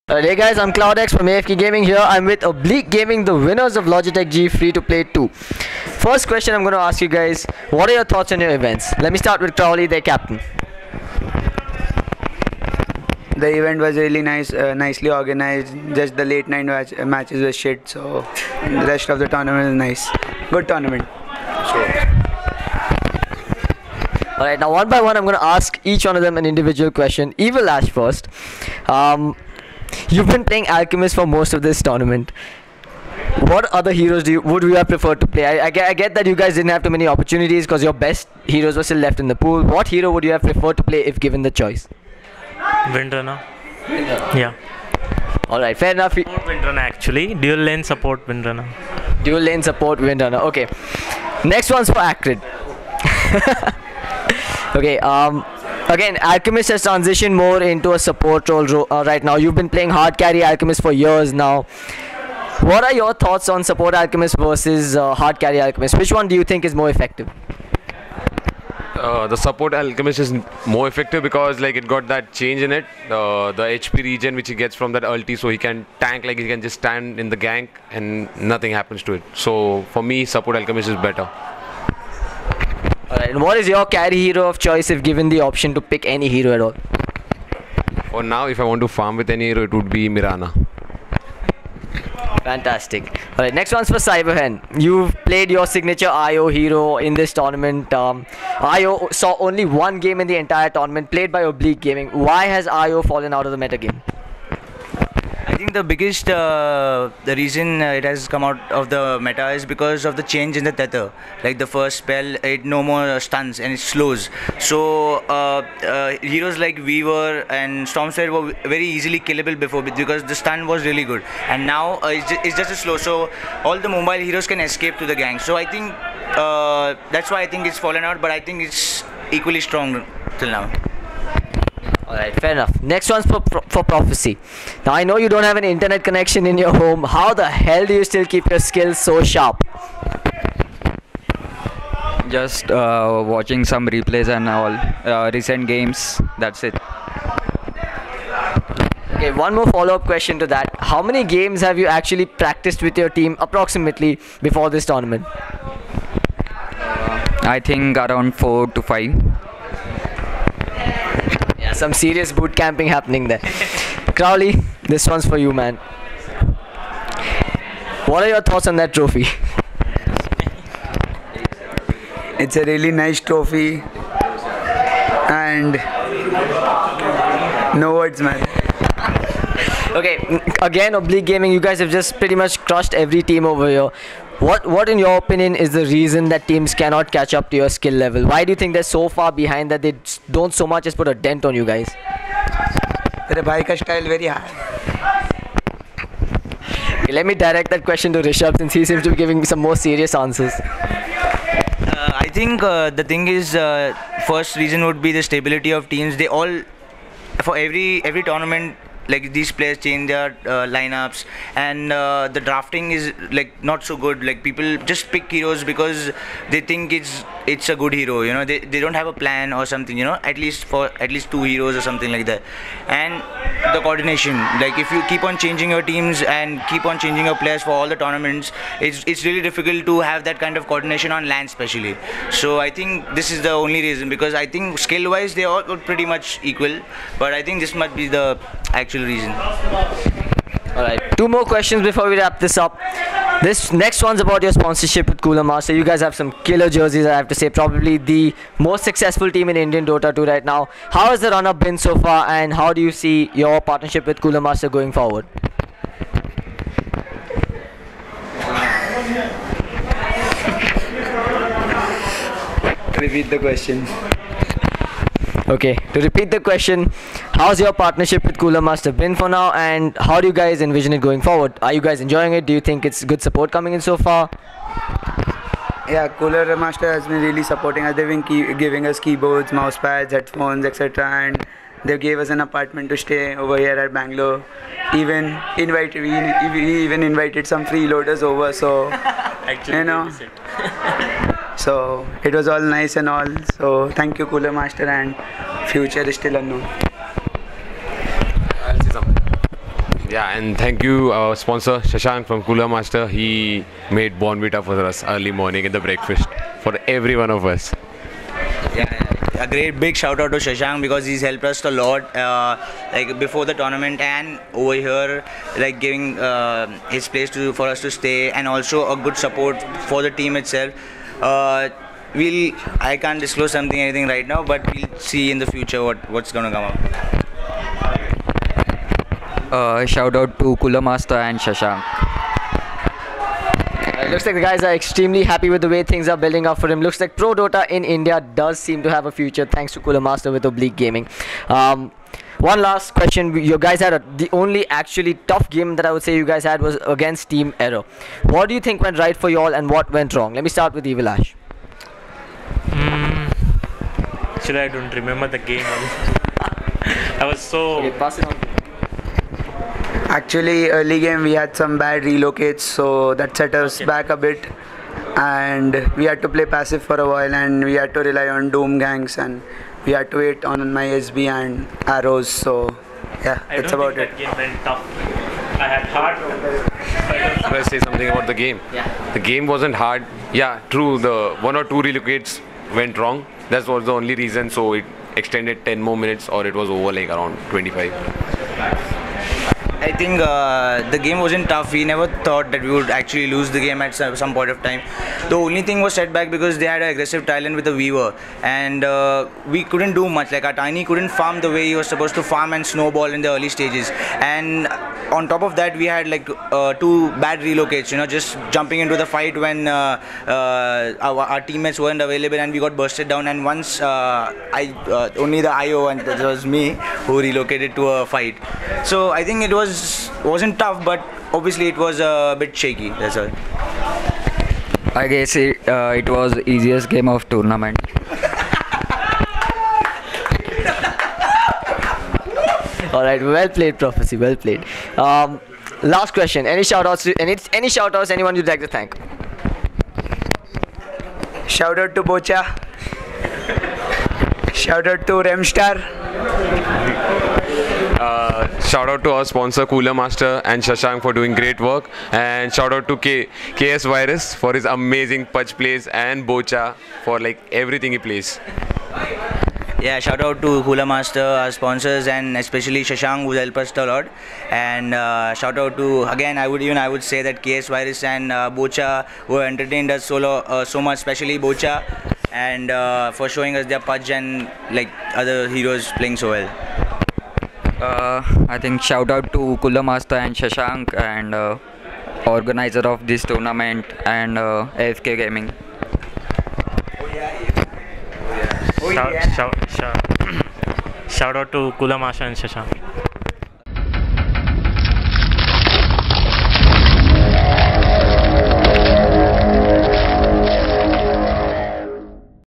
Hey guys, I'm ClouDx from AFK Gaming here. I'm with Oblique Gaming, the winners of Logitech G Free2Play 2. First question I'm going to ask you guys, what are your thoughts on your events? Let me start with Crowley, their captain. The event was really nice, nicely organized. Just the late night matches were shit, so the rest of the tournament is nice. Good tournament. Alright, now one by one I'm going to ask each one of them an individual question. Evil Ash first. You've been playing Alchemist for most of this tournament. What other heroes would you have preferred to play? I get that you guys didn't have too many opportunities because your best heroes were still left in the pool. What hero would you have preferred to play if given the choice? Windrunner. Yeah. Alright, fair enough. Windrunner actually. Dual lane support Windrunner. Dual lane support Windrunner. Okay. Next one's for Acrid. Okay, again, Alchemist has transitioned more into a support role right now. You've been playing hard carry Alchemist for years now. What are your thoughts on support Alchemist versus hard carry Alchemist? Which one do you think is more effective? The support Alchemist is more effective because it got that change in it, the HP regen which he gets from that ulti, so he can tank, he can just stand in the gank and nothing happens to it. So for me, support Alchemist is better. Alright, and what is your carry hero of choice if given the option to pick any hero at all? For now, if I want to farm with any hero, it would be Mirana. Fantastic. Alright, next one's for Cyberhen. You've played your signature IO hero in this tournament. IO saw only one game in the entire tournament, played by Oblique Gaming. Why has IO fallen out of the meta game? I think the biggest the reason it has come out of the meta is because of the change in the tether. Like the first spell, it no more stuns and it slows. So heroes like Weaver and Stormsphere were very easily killable before because the stun was really good. And now it's just a slow. So all the mobile heroes can escape to the gang. So I think that's why I think it's fallen out. But I think it's equally strong till now. Alright, fair enough. Next one's for Prophecy. Now I know you don't have an internet connection in your home. How the hell do you still keep your skills so sharp? Just watching some replays and all recent games. That's it. Okay, one more follow-up question to that. How many games have you actually practiced with your team approximately before this tournament? I think around 4 to 5. Some serious boot camping happening there. Crowley, this one's for you, man. What are your thoughts on that trophy? It's a really nice trophy, and no words, man. Okay, again, Oblique Gaming, you guys have just pretty much crushed every team over here. What in your opinion is the reason that teams cannot catch up to your skill level? Why do you think they're so far behind that they don't so much as put a dent on you guys? Their bhai ka style very hard. Okay, let me direct that question to Rishabh since he seems to be giving some more serious answers. I think the thing is, first reason would be the stability of teams. They all, for every tournament, these players change their lineups, and the drafting is not so good. People just pick heroes because they think it's a good hero. They don't have a plan or something. At least 2 heroes or something like that. And the coordination, if you keep on changing your teams and keep on changing your players for all the tournaments, it's really difficult to have that kind of coordination on LAN especially. So I think this is the only reason, because I think skill wise they all are pretty much equal, but I think this might be the actual reason. Alright, 2 more questions before we wrap this up. This next one's about your sponsorship with Cooler Master. You guys have some killer jerseys, I have to say. Probably the most successful team in Indian Dota 2 right now. How has the run-up been so far, and how do you see your partnership with Cooler Master going forward? Repeat the question. Okay, to repeat the question, how's your partnership with Cooler Master been for now, and how do you guys envision it going forward? Are you guys enjoying it? Do you think it's good support coming in so far? Yeah, Cooler Master has been really supporting us. They've been giving us keyboards, mouse pads, headphones, etc. And they gave us an apartment to stay over here at Bangalore. We even invited some freeloaders over. So actually, so it was all nice and all. So thank you, Cooler Master, and future is still unknown. I'll say something. Yeah, and thank you, our sponsor Shashank from Cooler Master. He made Bonvita for us early morning in the breakfast for every one of us. Yeah, a great big shout out to Shashank because he's helped us a lot, like before the tournament and over here, like giving his place for us to stay, and also a good support for the team itself. I can't disclose anything right now, but we'll see in the future what's gonna come up. Shout out to Cooler Master and Shashank. It looks like the guys are extremely happy with the way things are building up for him. Looks like Pro Dota in India does seem to have a future thanks to Cooler Master with Oblique Gaming. One last question. You guys had the only actually tough game that I would say you guys had was against Team Error. What do you think went right for you all and what went wrong? Let me start with Evil Ash. Actually, I don't remember the game. I was so... Okay, pass it on. Actually, early game we had some bad relocates, so that set us back a bit, and we had to play passive for a while, and we had to rely on doom ganks, and we had to wait on my SB and arrows. So yeah, that's about it. That game went tough. I had hard. Let's say something about the game. Yeah. The game wasn't hard. Yeah, true. The 1 or 2 relocates went wrong. That was the only reason. So it extended 10 more minutes, or it was over like around 25. I think the game wasn't tough. We never thought that we would actually lose the game at some point of time. The only thing was set back because they had an aggressive talent with the Weaver, and we couldn't do much. Like our Tiny couldn't farm the way he was supposed to farm and snowball in the early stages. And on top of that, we had like 2 bad relocates. You know, just jumping into the fight when our teammates weren't available, and we got bursted down. And once only the IO, and that was me, who relocated to a fight. So I think it wasn't tough, but obviously it was a bit shaky. That's all. I guess it was the easiest game of tournament. All right, well played, Prophecy. Well played. Last question. Any shout outs? Any shout outs? Anyone you'd like to thank? Shout out to Bocha. Shout out to Remstar. Shout out to our sponsor Cooler Master and Shashank for doing great work, and shout out to KS Virus for his amazing punch plays, and Bocha for like everything he plays. Yeah, shout out to Cooler Master, our sponsors, and especially Shashank, who helped us a lot. And shout out to, again, I would say that KS Virus and Bocha, who entertained us so much, especially Bocha, and for showing us their punch and like other heroes playing so well. I think shout out to Cooler Master and Shashank, and organizer of this tournament, and AFK Gaming. Shout out to Kula Masha and Shashank.